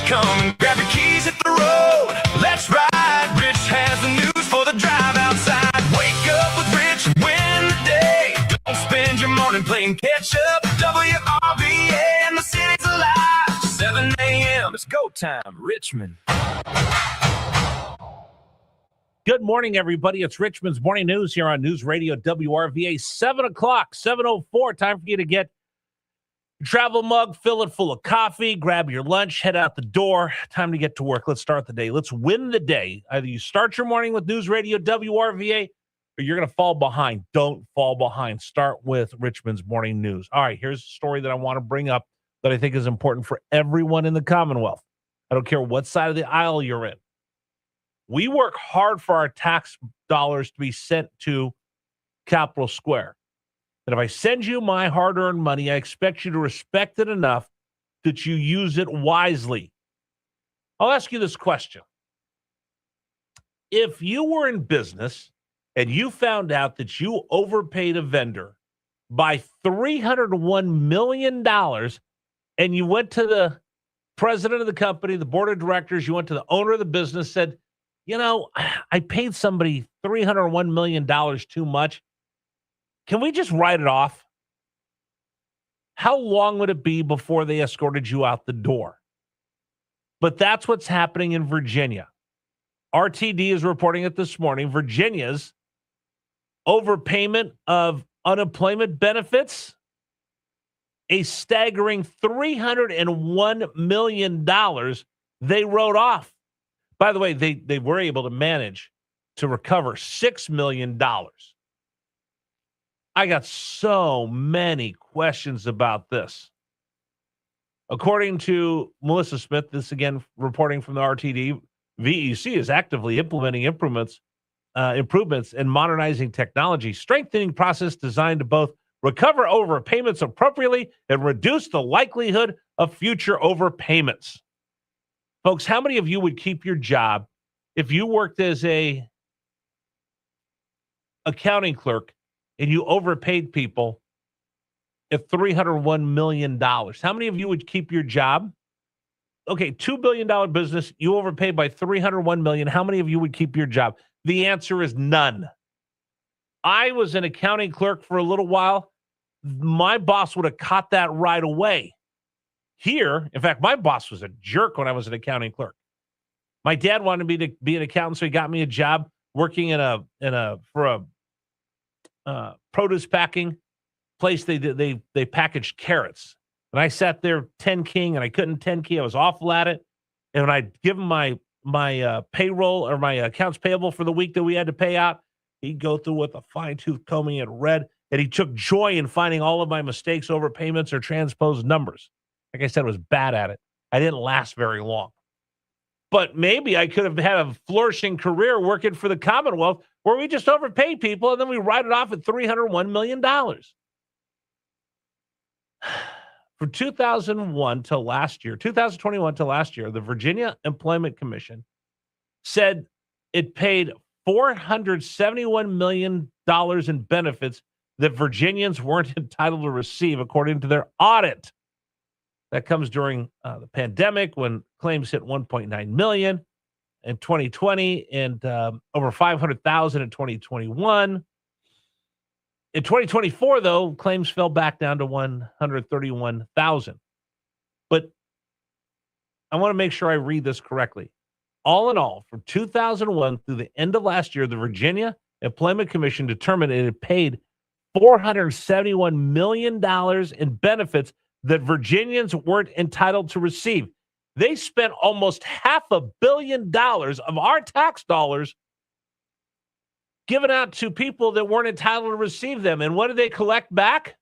Come and grab your keys, hit the road. Let's ride. Rich has the news for the drive outside. Wake up with Rich and win the day. Don't spend your morning playing catch up. WRVA and the city's alive. 7 a.m. It's go time, Richmond. Good morning, everybody. It's Richmond's Morning News here on News Radio WRVA. 7 o'clock, 7:04. Time for you to get your travel mug, fill it full of coffee, grab your lunch, head out the door. Time to get to work. Let's start the day. Let's win the day. Either you start your morning with News Radio WRVA or you're going to fall behind. Don't fall behind. Start with Richmond's Morning News. All right, here's a story that I want to bring up that I think is important for everyone in the Commonwealth. I don't care what side of the aisle you're in. We work hard for our tax dollars to be sent to Capitol Square. And if I send you my hard-earned money, I expect you to respect it enough that you use it wisely. I'll ask you this question. If you were in business and you found out that you overpaid a vendor by $301 million and you went to the president of the company, the board of directors, you went to the owner of the business, said, you know, I paid somebody $301 million too much. Can we just write it off? How long would it be before they escorted you out the door? But that's what's happening in Virginia. RTD is reporting it this morning. Virginia's overpayment of unemployment benefits, a staggering $301 million they wrote off. By the way, they were able to manage to recover $6 million. I got so many questions about this. According to Melissa Smith, this again reporting from the RTD, VEC is actively implementing improvements and modernizing technology, strengthening process designed to both recover overpayments appropriately and reduce the likelihood of future overpayments. Folks, how many of you would keep your job if you worked as a accounting clerk and you overpaid people at $301 million? How many of you would keep your job? Okay, $2 billion business, you overpaid by $301 million. How many of you would keep your job? The answer is none. I was an accounting clerk for a little while. My boss would have caught that right away. Here, in fact, my boss was a jerk when I was an accounting clerk. My dad wanted me to be an accountant, so he got me a job working for a produce packing place. They packaged carrots, and I sat there 10 keying, and I couldn't 10 key. I was awful at it, and when I'd give him my payroll or my accounts payable for the week that we had to pay out, he'd go through with a fine-tooth comb and read, and he took joy in finding all of my mistakes, overpayments, or transposed numbers. Like I said, I was bad at it. I didn't last very long. But maybe I could have had a flourishing career working for the Commonwealth where we just overpay people and then we write it off at $301 million. From 2021 to last year, the Virginia Employment Commission said it paid $471 million in benefits that Virginians weren't entitled to receive, according to their audit. That comes during the pandemic when claims hit 1.9 million in 2020 and over 500,000 in 2021. In 2024, though, claims fell back down to 131,000. But I want to make sure I read this correctly. All in all, from 2001 through the end of last year, the Virginia Employment Commission determined it had paid $471 million in benefits that Virginians weren't entitled to receive. They spent almost $500 million of our tax dollars given out to people that weren't entitled to receive them. And what did they collect back?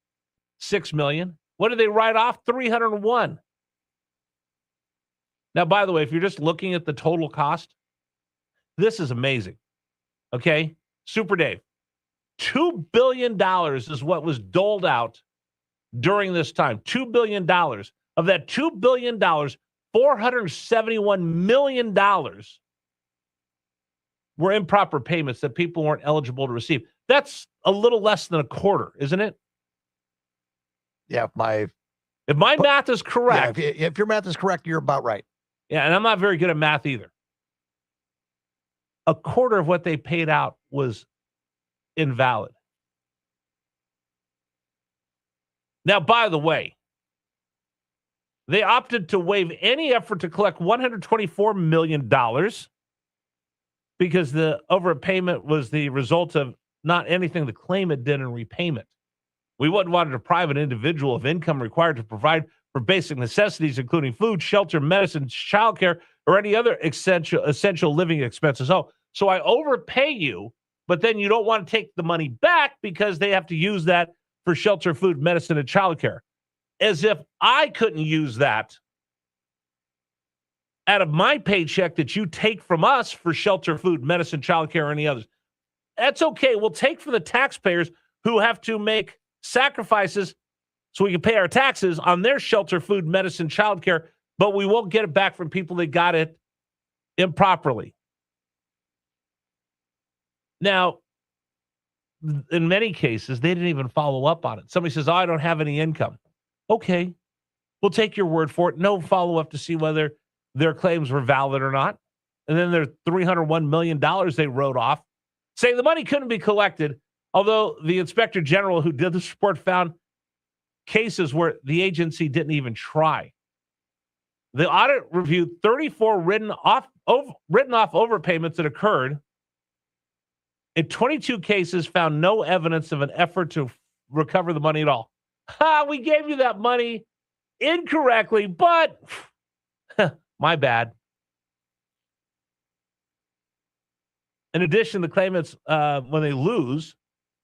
$6 million. What did they write off? $301. Now, by the way, if you're just looking at the total cost, this is amazing. Okay? Super Dave. $2 billion is what was doled out during this time. $2 billion. Of that $2 billion, $471 million were improper payments that people weren't eligible to receive. That's a little less than a quarter, isn't it? Yeah, if my math is correct. Yeah, if your math is correct, you're about right. Yeah, and I'm not very good at math either. A quarter of what they paid out was invalid. Now, by the way, they opted to waive any effort to collect $124 million because the overpayment was the result of not anything the claimant did in repayment. We wouldn't want to deprive an individual of income required to provide for basic necessities, including food, shelter, medicine, childcare, or any other essential living expenses. Oh, so I overpay you, but then you don't want to take the money back because they have to use that for shelter, food, medicine, and childcare. As if I couldn't use that out of my paycheck that you take from us for shelter, food, medicine, childcare, or any others. That's okay. We'll take from the taxpayers who have to make sacrifices so we can pay our taxes on their shelter, food, medicine, childcare, but we won't get it back from people that got it improperly. Now, in many cases, they didn't even follow up on it. Somebody says, I don't have any income. Okay, we'll take your word for it. No follow-up to see whether their claims were valid or not. And then their $301 million they wrote off, saying the money couldn't be collected, although the inspector general who did this report found cases where the agency didn't even try. The audit reviewed 34 written off overpayments that occurred. In 22 cases, found no evidence of an effort to recover the money at all. We gave you that money incorrectly, but my bad. In addition, the claimants, when they lose,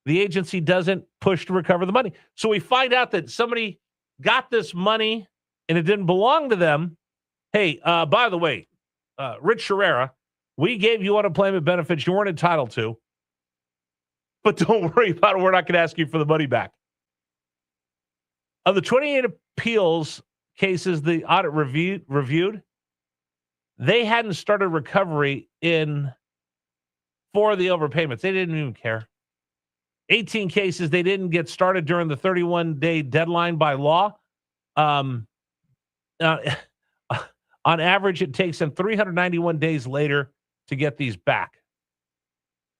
the agency doesn't push to recover the money. So we find out that somebody got this money and it didn't belong to them. Hey, by the way, Rich Herrera, we gave you unemployment benefits you weren't entitled to, but don't worry about it. We're not going to ask you for the money back. Of the 28 appeals cases the audit reviewed, they hadn't started recovery in 4 of the overpayments. They didn't even care. 18 cases, they didn't get started during the 31-day deadline by law. On average, it takes them 391 days later to get these back.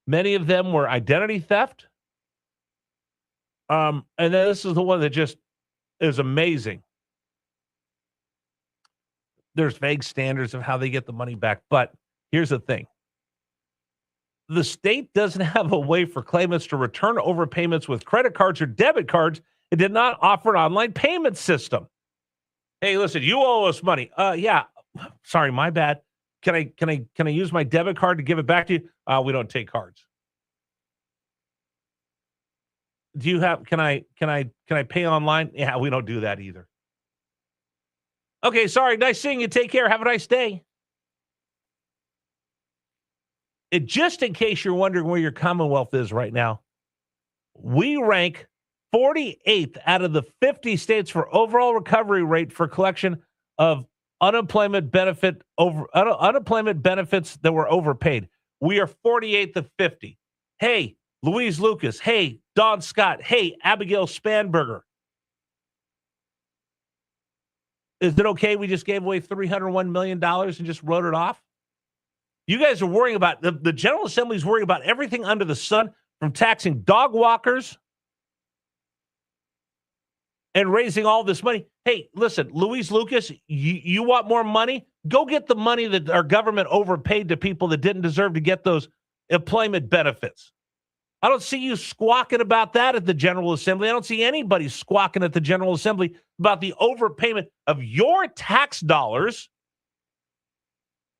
Many of them were identity theft. And then this is the one that just is amazing. There's vague standards of how they get the money back. But here's the thing. The state doesn't have a way for claimants to return overpayments with credit cards or debit cards. It did not offer an online payment system. Hey, listen, you owe us money. Yeah, sorry, my bad. Can I use my debit card to give it back to you? We don't take cards. Do you have? Can I pay online? Yeah, we don't do that either. Okay, sorry. Nice seeing you. Take care. Have a nice day. Just in case you're wondering where your Commonwealth is right now, we rank 48th out of the 50 states for overall recovery rate for collection of unemployment benefits that were overpaid. We are 48th of 50. Hey, Louise Lucas. Hey, Don Scott. Hey, Abigail Spanberger. Is it okay we just gave away $301 million and just wrote it off? You guys are worrying about, the General Assembly is worrying about everything under the sun, from taxing dog walkers and raising all this money. Hey, listen, Louise Lucas, you want more money? Go get the money that our government overpaid to people that didn't deserve to get those employment benefits. I don't see you squawking about that at the General Assembly. I don't see anybody squawking at the General Assembly about the overpayment of your tax dollars.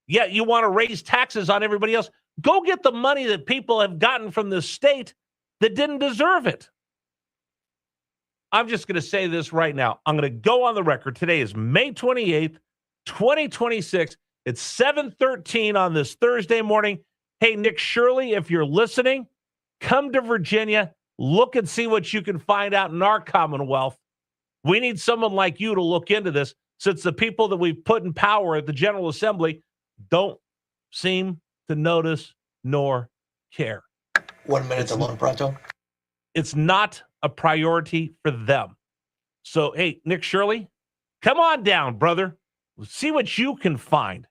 Yet you want to raise taxes on everybody else. Go get the money that people have gotten from the state that didn't deserve it. I'm just going to say this right now. I'm going to go on the record. Today is May 28th, 2026. It's 7:13 on this Thursday morning. Hey, Nick Shirley, if you're listening, come to Virginia. Look and see what you can find out in our Commonwealth. We need someone like you to look into this, since the people that we've put in power at the General Assembly don't seem to notice nor care. 1 minute alone, pronto. It's not a priority for them. So, hey, Nick Shirley, come on down, brother. See what you can find.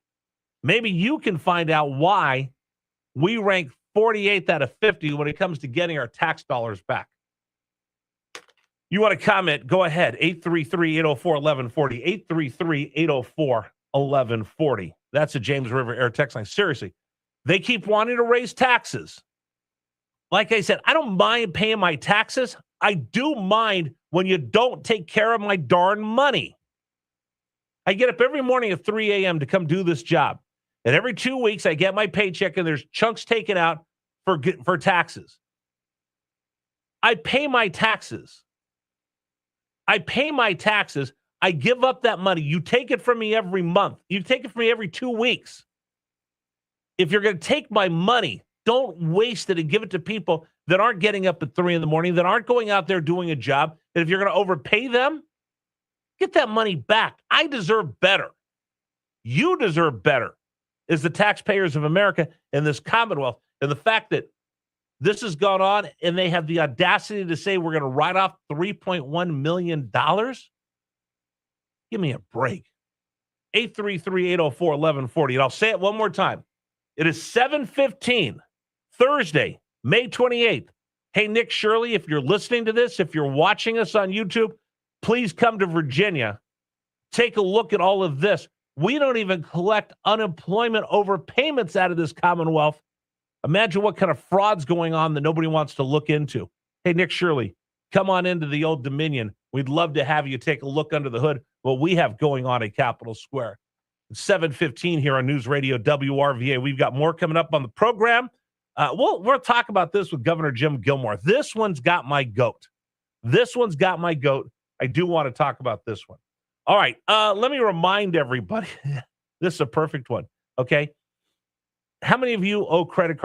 Maybe you can find out why we rank 48th out of 50 when it comes to getting our tax dollars back. You want to comment? Go ahead. 833-804-1140. 833-804-1140. That's the James River Air text line. Seriously, they keep wanting to raise taxes. Like I said, I don't mind paying my taxes. I do mind when you don't take care of my darn money. I get up every morning at 3 a.m. to come do this job. And every 2 weeks, I get my paycheck and there's chunks taken out for taxes. I pay my taxes. I give up that money. You take it from me every month. You take it from me every 2 weeks. If you're going to take my money, don't waste it and give it to people that aren't getting up at 3 a.m, that aren't going out there doing a job. And if you're going to overpay them, get that money back. I deserve better. You deserve better as the taxpayers of America in this Commonwealth. And the fact that this has gone on and they have the audacity to say we're going to write off $3.1 million. Give me a break. 833-804-1140. And I'll say it one more time. It is 7:15, Thursday, May 28th. Hey, Nick Shirley, if you're listening to this, if you're watching us on YouTube, please come to Virginia. Take a look at all of this. We don't even collect unemployment overpayments out of this Commonwealth. Imagine what kind of fraud's going on that nobody wants to look into. Hey, Nick Shirley, come on into the Old Dominion. We'd love to have you take a look under the hood, what we have going on at Capitol Square. It's 7:15 here on News Radio WRVA. We've got more coming up on the program. We'll talk about this with Governor Jim Gilmore. This one's got my goat. I do want to talk about this one. All right, let me remind everybody. This is a perfect one, okay? How many of you owe credit card